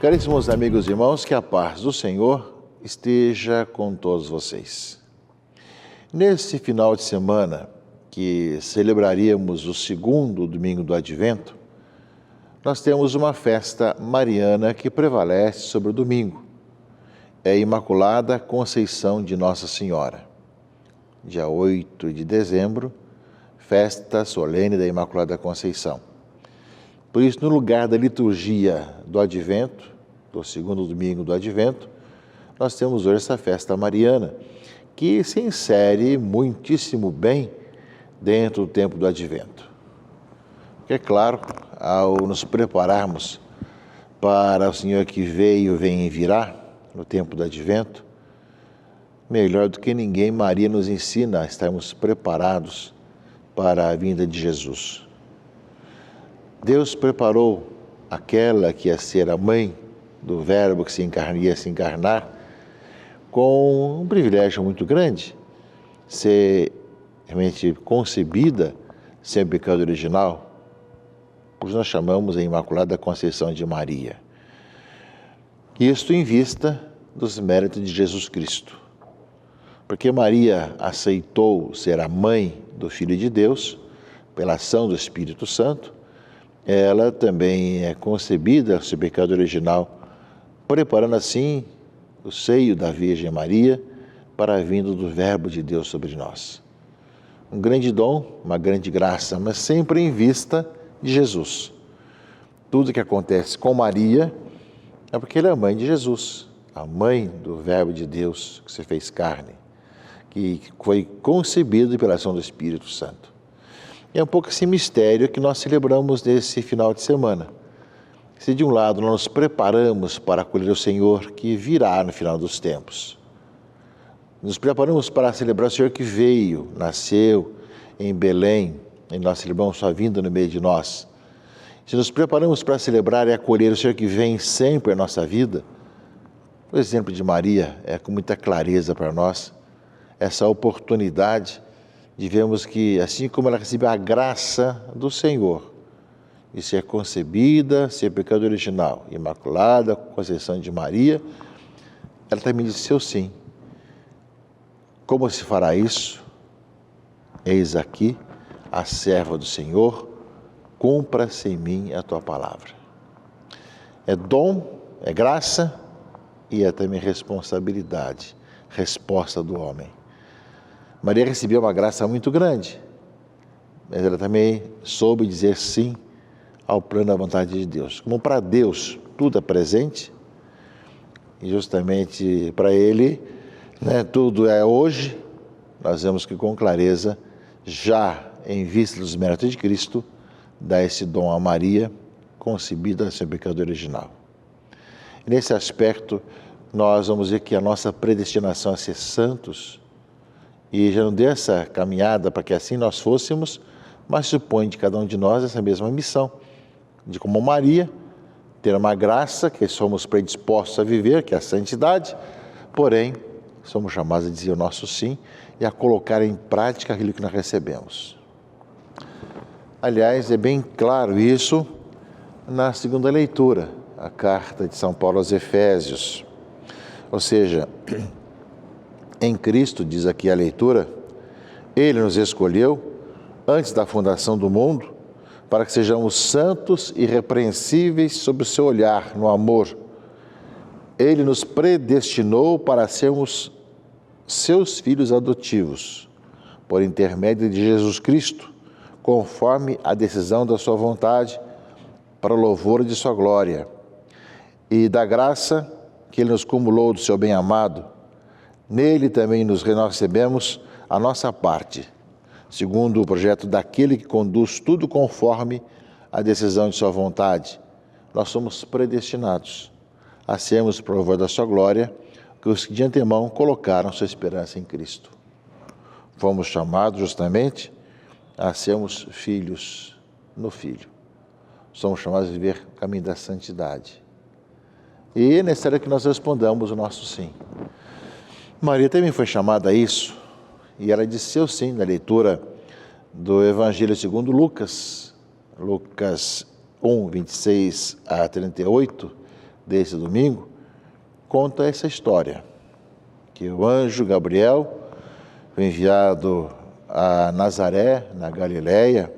Caríssimos amigos e irmãos, que a paz do Senhor esteja com todos vocês. Nesse final de semana, que celebraríamos o segundo domingo do Advento, nós temos uma festa mariana que prevalece sobre o domingo. É a Imaculada Conceição de Nossa Senhora. Dia 8 de dezembro, festa solene da Imaculada Conceição. Por isso, no lugar da liturgia do Advento, do segundo domingo do Advento, nós temos hoje essa festa mariana, que se insere muitíssimo bem dentro do tempo do Advento. Porque, é claro, ao nos prepararmos para o Senhor que veio, vem e virá, no tempo do Advento, melhor do que ninguém, Maria nos ensina a estarmos preparados para a vinda de Jesus. Deus preparou aquela que ia ser a mãe do Verbo que ia se encarnar com um privilégio muito grande, ser realmente concebida sem pecado original, por nós chamamos a Imaculada Conceição de Maria. Isto em vista dos méritos de Jesus Cristo. Porque Maria aceitou ser a mãe do Filho de Deus, pela ação do Espírito Santo, ela também é concebida sem pecado original, preparando assim o seio da Virgem Maria para a vinda do Verbo de Deus sobre nós. Um grande dom, uma grande graça, mas sempre em vista de Jesus. Tudo que acontece com Maria é porque ela é a mãe de Jesus, a mãe do Verbo de Deus que se fez carne, que foi concebido pela ação do Espírito Santo. É um pouco esse mistério que nós celebramos nesse final de semana. Se de um lado nós nos preparamos para acolher o Senhor que virá no final dos tempos, nos preparamos para celebrar o Senhor que veio, nasceu em Belém, e nós celebramos sua vinda no meio de nós. Se nos preparamos para celebrar e acolher o Senhor que vem sempre à nossa vida, o exemplo de Maria é com muita clareza para nós, essa oportunidade de vermos que, assim como ela recebeu a graça do Senhor, de ser concebida, ser pecado original, Imaculada Conceição de Maria, ela também disse seu sim. Como se fará isso? Eis aqui a serva do Senhor, cumpra-se em mim a tua palavra. É dom, é graça e é também responsabilidade, resposta do homem. Maria recebeu uma graça muito grande, mas ela também soube dizer sim ao plano da vontade de Deus. Como para Deus tudo é presente, e justamente para Ele, tudo é hoje, nós vemos que com clareza, já em vista dos méritos de Cristo, dá esse dom a Maria, concebida sem pecado original. E nesse aspecto, nós vamos ver que a nossa predestinação a ser santos, e já não deu essa caminhada para que assim nós fôssemos, mas supõe de cada um de nós essa mesma missão, de como Maria, ter uma graça que somos predispostos a viver, que é a santidade, porém, somos chamados a dizer o nosso sim e a colocar em prática aquilo que nós recebemos. Aliás, é bem claro isso na segunda leitura, a carta de São Paulo aos Efésios. Ou seja, em Cristo, diz aqui a leitura, Ele nos escolheu antes da fundação do mundo para que sejamos santos e irrepreensíveis sob o seu olhar, no amor. Ele nos predestinou para sermos seus filhos adotivos, por intermédio de Jesus Cristo, conforme a decisão da sua vontade, para o louvor de sua glória, e da graça que Ele nos cumulou do seu bem-amado. Nele também nós recebemos a nossa parte, segundo o projeto daquele que conduz tudo conforme a decisão de sua vontade. Nós somos predestinados a sermos, por louvor da sua glória, que os que de antemão colocaram sua esperança em Cristo. Fomos chamados justamente a sermos filhos no Filho. Somos chamados a viver o caminho da santidade. E é necessário que nós respondamos o nosso sim. Maria também foi chamada a isso, e ela disse seu sim na leitura do Evangelho segundo Lucas, Lucas 1, 26 a 38, desse domingo, conta essa história, que o anjo Gabriel foi enviado a Nazaré, na Galileia,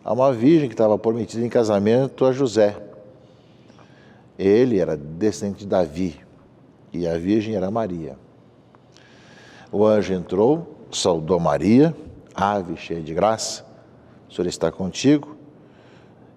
a uma virgem que estava prometida em casamento a José. Ele era descendente de Davi e a virgem era Maria. O anjo entrou, saudou Maria, ave cheia de graça, o Senhor está contigo,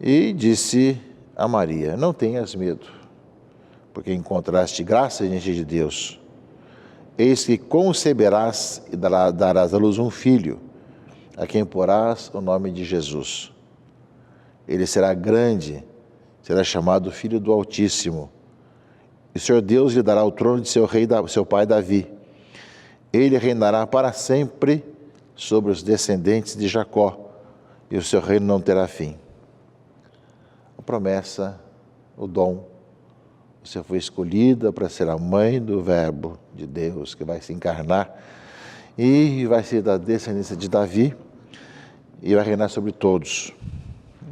e disse a Maria: não tenhas medo, porque encontraste graça diante de Deus. Eis que conceberás e darás à luz um filho, a quem porás o nome de Jesus. Ele será grande, será chamado Filho do Altíssimo. E o Senhor Deus lhe dará o trono de seu pai Davi. Ele reinará para sempre sobre os descendentes de Jacó, e o seu reino não terá fim. A promessa, o dom. Você foi escolhida para ser a mãe do Verbo de Deus, que vai se encarnar e vai ser da descendência de Davi e vai reinar sobre todos.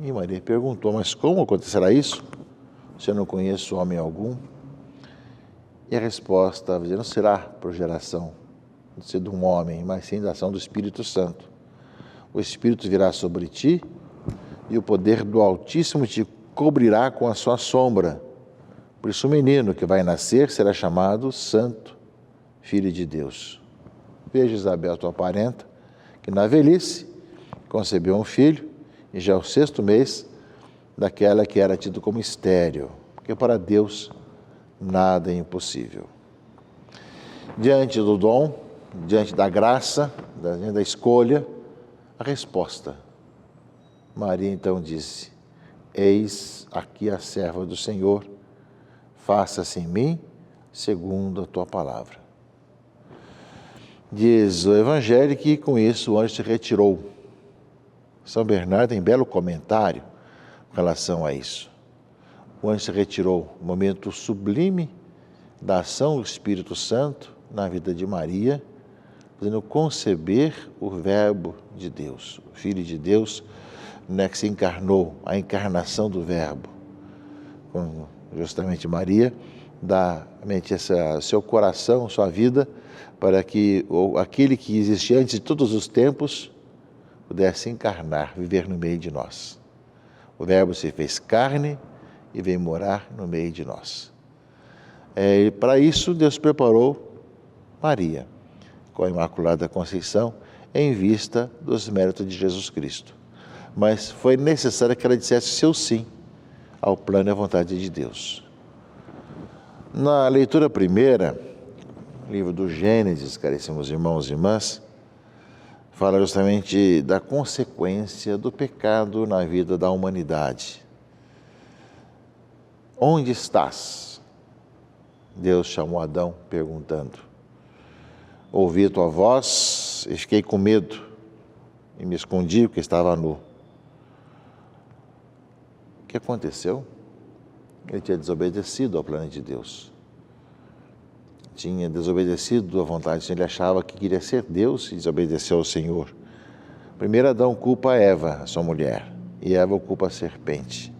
E Maria perguntou: mas como acontecerá isso? Se eu não conheço homem algum? E a resposta vai dizer: não será por geração de um homem, mas sim da ação do Espírito Santo. O Espírito virá sobre ti e o poder do Altíssimo te cobrirá com a sua sombra. Por isso o menino que vai nascer será chamado Santo, Filho de Deus. Veja Isabel, tua parenta, que na velhice concebeu um filho, e já é o 6º mês daquela que era tido como estéril, porque para Deus nada é impossível. Diante do dom, diante da graça, da escolha, a resposta. Maria então disse: eis aqui a serva do Senhor, faça-se em mim segundo a tua palavra. Diz o Evangelho que com isso o anjo se retirou. São Bernardo tem belo comentário com relação a isso. O anjo se retirou, um momento sublime da ação do Espírito Santo na vida de Maria, fazendo conceber o Verbo de Deus, o Filho de Deus, né, que se encarnou, a encarnação do Verbo. Com justamente Maria dá seu coração, sua vida, para que aquele que existia antes de todos os tempos pudesse encarnar, viver no meio de nós. O Verbo se fez carne e veio morar no meio de nós. E para isso Deus preparou Maria, com a Imaculada Conceição, em vista dos méritos de Jesus Cristo. Mas foi necessário que ela dissesse seu sim ao plano e à vontade de Deus. Na leitura primeira, livro do Gênesis, caríssimos irmãos e irmãs, fala justamente da consequência do pecado na vida da humanidade. Onde estás? Deus chamou Adão perguntando. Ouvi a tua voz e fiquei com medo e me escondi porque estava nu. O que aconteceu? Ele tinha desobedecido ao plano de Deus. Tinha desobedecido à vontade de Deus. Ele achava que queria ser Deus e desobedeceu ao Senhor. Primeiro Adão culpa Eva, a sua mulher, e Eva culpa a serpente.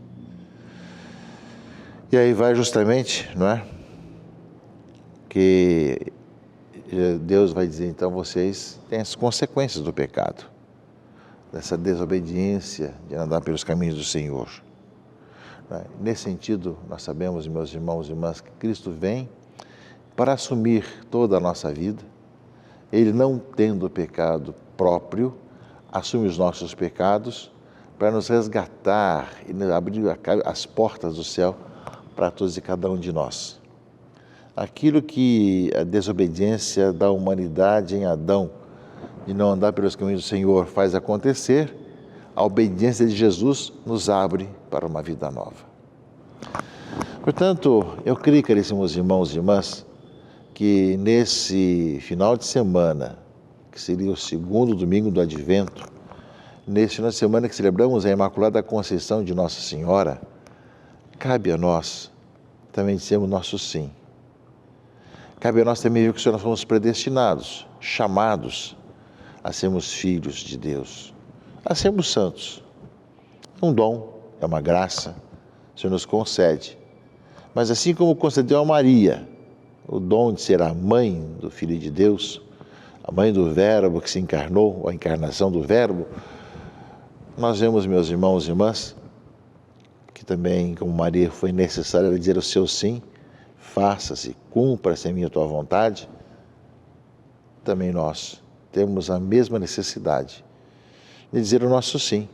E aí vai justamente, não é? Que Deus vai dizer, então vocês têm as consequências do pecado, dessa desobediência de andar pelos caminhos do Senhor. Nesse sentido, nós sabemos, meus irmãos e irmãs, que Cristo vem para assumir toda a nossa vida. Ele, não tendo pecado próprio, assume os nossos pecados para nos resgatar e abrir as portas do céu para todos e cada um de nós. Aquilo que a desobediência da humanidade em Adão, de não andar pelos caminhos do Senhor, faz acontecer, a obediência de Jesus nos abre para uma vida nova. Portanto, eu creio, caríssimos irmãos e irmãs, que nesse final de semana, que seria o 2º domingo do Advento, nesse final de semana que celebramos a Imaculada Conceição de Nossa Senhora, cabe a nós também dizermos nosso sim. Cabe a nós também ver que nós fomos predestinados, chamados a sermos filhos de Deus, a sermos santos. Um dom, é uma graça, o Senhor nos concede, Mas assim como concedeu a Maria o dom de ser a mãe do Filho de Deus, a mãe do Verbo que se encarnou, a encarnação do Verbo, nós vemos, meus irmãos e irmãs, que também, como Maria, foi necessário ela dizer o seu sim, faça-se, cumpra-se a minha tua vontade. Também nós temos a mesma necessidade de dizer o nosso sim.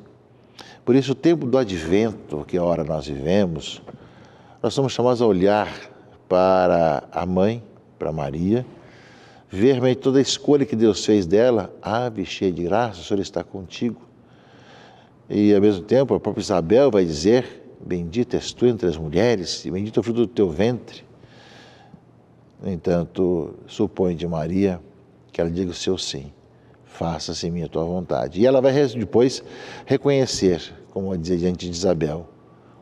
Por isso, o tempo do advento, que é a hora nós vivemos, nós somos chamados a olhar para a mãe, para Maria, ver realmente toda a escolha que Deus fez dela. Ave cheia de graça, o Senhor está contigo. E, ao mesmo tempo, a própria Isabel vai dizer, bendita és tu entre as mulheres, e bendito é o fruto do teu ventre. No entanto, supõe de Maria que ela diga o seu sim, faça-se minha tua vontade. E ela vai depois reconhecer, como vai dizer diante de Isabel,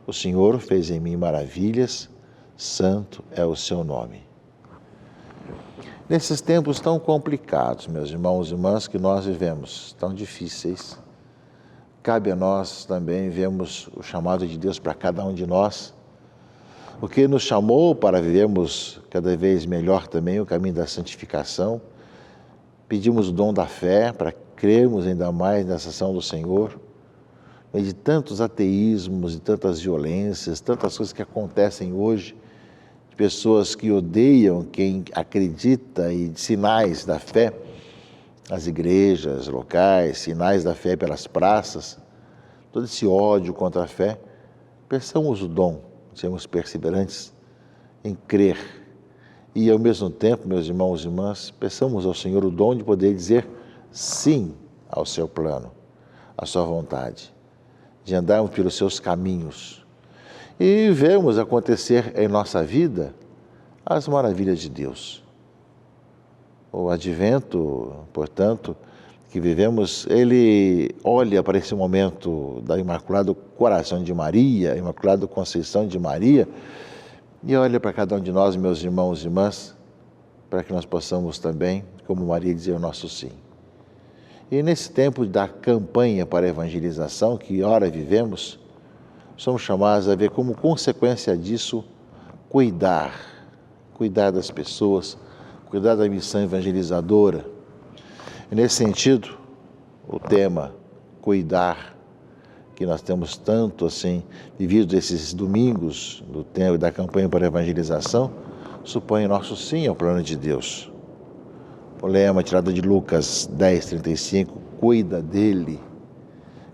o Senhor fez em mim maravilhas, santo é o seu nome. Nesses tempos tão complicados, meus irmãos e irmãs, que nós vivemos, tão difíceis, cabe a nós também vermos o chamado de Deus para cada um de nós, o que nos chamou para vivermos cada vez melhor também o caminho da santificação. Pedimos o dom da fé para crermos ainda mais nessa ação do Senhor, no meio de tantos ateísmos e tantas violências, tantas coisas que acontecem hoje, de pessoas que odeiam quem acredita e sinais da fé, as igrejas locais, sinais da fé pelas praças, todo esse ódio contra a fé. Peçamos o dom, sermos perseverantes em crer. E, ao mesmo tempo, meus irmãos e irmãs, peçamos ao Senhor o dom de poder dizer sim ao seu plano, à sua vontade, de andarmos pelos seus caminhos. E vemos acontecer em nossa vida as maravilhas de Deus. O advento, portanto, que vivemos, ele olha para esse momento da Imaculado Coração de Maria, Imaculada Conceição de Maria, e olha para cada um de nós, meus irmãos e irmãs, para que nós possamos também, como Maria, dizer o nosso sim. E nesse tempo da campanha para a evangelização, que ora vivemos, somos chamados a ver como consequência disso, cuidar das pessoas, cuidar da missão evangelizadora. E nesse sentido, o tema cuidar, que nós temos tanto assim vivido esses domingos do tempo da campanha para a evangelização, supõe nosso sim ao plano de Deus. O lema tirado de Lucas 10:35, cuida dele,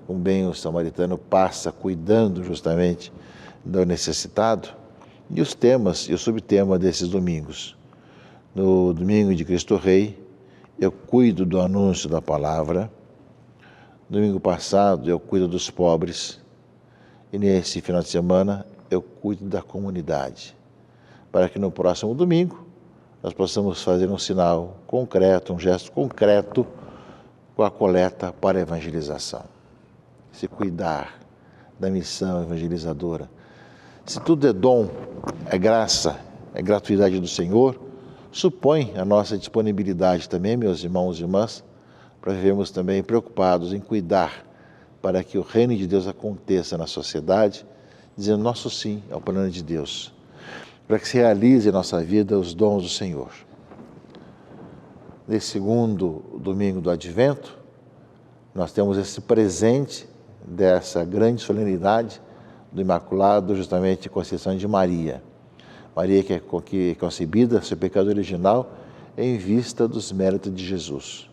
como bem o samaritano passa cuidando justamente do necessitado. E os temas e o subtema desses domingos. No domingo de Cristo Rei, eu cuido do anúncio da palavra. Domingo passado, eu cuido dos pobres. E nesse final de semana, eu cuido da comunidade. Para que no próximo domingo, nós possamos fazer um sinal concreto, um gesto concreto com a coleta para a evangelização. Se cuidar da missão evangelizadora. Se tudo é dom, é graça, é gratuidade do Senhor, supõe a nossa disponibilidade também, meus irmãos e irmãs, para vivermos também preocupados em cuidar para que o reino de Deus aconteça na sociedade, dizendo nosso sim ao plano de Deus, para que se realize em nossa vida os dons do Senhor. Nesse segundo domingo do Advento, nós temos esse presente dessa grande solenidade do Imaculado, justamente Conceição de Maria. Maria que é concebida, seu pecado original, em vista dos méritos de Jesus,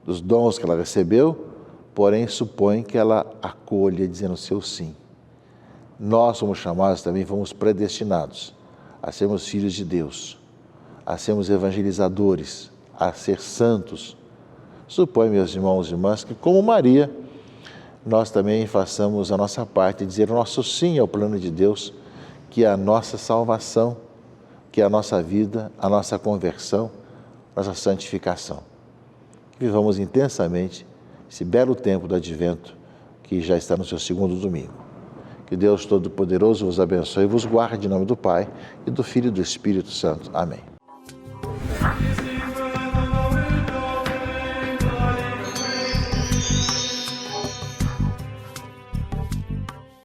dos dons que ela recebeu, porém supõe que ela acolha, dizendo o seu sim. Nós somos chamados também, fomos predestinados a sermos filhos de Deus, a sermos evangelizadores, a ser santos. Supõe, meus irmãos e irmãs, que como Maria, nós também façamos a nossa parte, dizer o nosso sim ao plano de Deus, que é a nossa salvação, que é a nossa vida, a nossa conversão, nossa santificação. Que vivamos intensamente esse belo tempo do Advento, que já está no seu segundo domingo. Que Deus Todo-Poderoso vos abençoe e vos guarde em nome do Pai, e do Filho e do Espírito Santo. Amém.